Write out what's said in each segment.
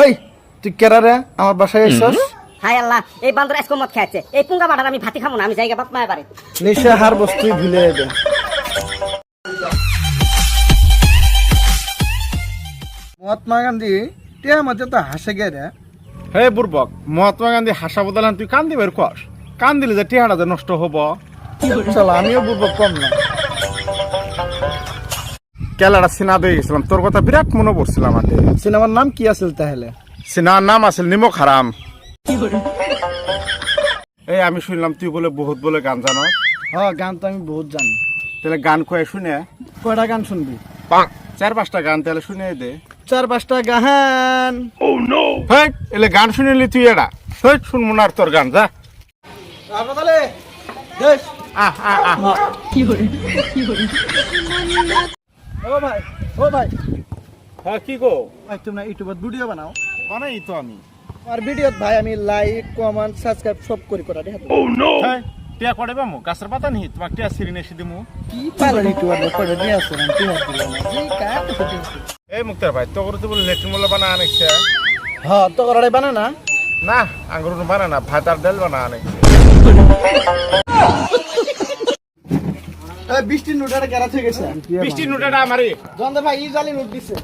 এই তুই কেরা রে আমার বাসায় এসছস? হাই আল্লাহ, এই বান্দর আজকে মদ খাইছে। এই পুঙ্গা বাটার আমি ভাতি খাবো না, আমি জায়গা বাপ মায়ের বাড়ি। নেশাহার বস্তুই ভুলে যাবে। মহাত্মা গান্ধী টিয়া মধ্যে তো হাসে গে রে। হে বুর্বক, মহাত্মা গান্ধী হাসা বদলান তুই কান দিবের কস। কান দিলে যে টিহাটা যে নষ্ট হব। চল আমিও বুঝবো কম না। কেলাটা সিনা দিয়ে গেছিলাম, তোর কথা বিরাট মনে পড়ছিলাম আমাদের। সিনেমার নাম কি আছিল তাহলে? সিনার নাম আছে নিমক হারাম। এই আমি শুনলাম তুই বলে বহুত বলে গান জানো। হ্যাঁ, গান তো আমি বহুত জানি। তাহলে গান কয়ে শুনে। কয়টা গান শুনবি? 4-5টা গান তাহলে শুনে দে। 4-5টা গান। হেই, এলে গান শুনিলি তুই এরা। হেই, শুনবো না আর তোর গান, যা। তাহলে দেখ। আহ আহ আহ। ও ভাই, ও ভাই, হ্যাঁ কি গো? ভাই তোমরা ইউটিউবে ভিডিও বানাও? বানাই তো আমি। আর ভিডিওত ভাই আমি লাইক কমেন্ট সাবস্ক্রাইব সব করি করা দেখো। হেই, টিয়া করে বামু গাছের পাতা নি তোমাক টিয়া সিরিনে এসে দিমু। কি পালা ইউটিউবার করে দিয়ে আছে না তুই দিল না জি কাট দিতে। এই মুক্তার ভাই তো করতে বলে লেট্রিন মোলা বানা আনেছে। হ্যাঁ তো করে বানা না। না আঙ্গুর বানা না, ভাত আর ডাল বানা আনেছে। এই 20 টি নোটটা কেরা থেকে গেছে? 20টি নোটাটা আমারই। জন্দে ভাই ই জালি নোট দিছে।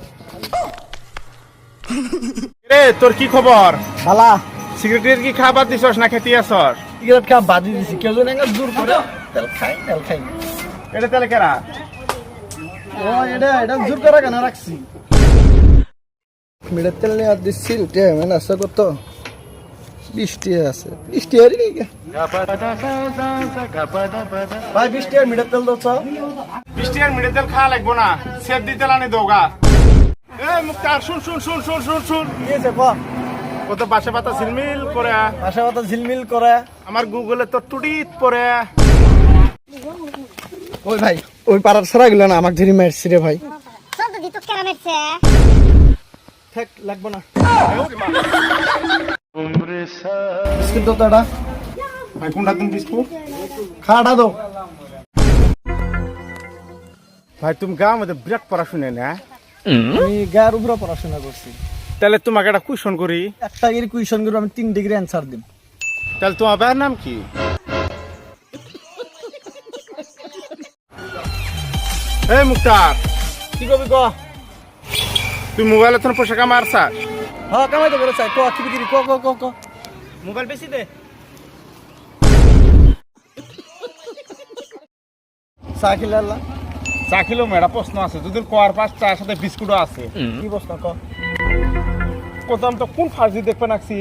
রে তোর কি খবর? বালা সিগারেটের কি খাবার দিছস না খেতে আসস? সিগারেট খা বাজি দিছি কেউ জন এঙ্গা দূর করে তেল খাই। এটা তাহলে কেরা? ও এটা জোর করে কেন রাখছি? মেরে তেল নিয়ে দিছিল তে মানে আছে কত? 20 টি আছে। 20 টি আর কি? ভাই 20 টি মেরে তেল দাও তো। 20টি আর মিডে তেল খাওয়া লাগবো না, সেট দিতে লানি দোগা। এ মুক্তার শুন। কি আছে কো? কত বাসে পাতা ঝিলমিল করে। আশা কথা ঝিলমিল করে। আমার গুগলে তো টুটিত পরে। ওই ভাই ওই পাড়ার ছাড়া গেল না আমাকে ধরে মারছি রে ভাই। চল দি তো কেরা মেরছে। ঠেক লাগবো না। বিস্কুট দাও তো এটা। ভাই কোনটা তুমি বিস্কুট? খাটা দাও। ভাই তুমি গাঁও মধ্যে বিরাট পড়াশুনে না। আমি গায়ের উপরে পড়াশোনা করছি। তাহলে তোমাকে একটা কোয়েশন করি। একটা এর কুইশন করে আমি 3 ডিগ্রি অ্যানসার দিম। তাহলে তোমার ভাইয়ের নাম কি? এই মুক্তার, কি কবি ক? তুই মোবাইলে তোর পয়সা কামারছাস? হ্যাঁ কামাইতে বলে চাই ক কি বিক্রি ক মোবাইল বেশি দে। সাকিল আল্লাহ চা খেলেও মেয়েরা প্রশ্ন আছে, যদি কোয়ার পাস চার সাথে বিস্কুটও আছে। কি বসনা ক? কত আমি তো কোন ফার্জি দেখবে নাকছি।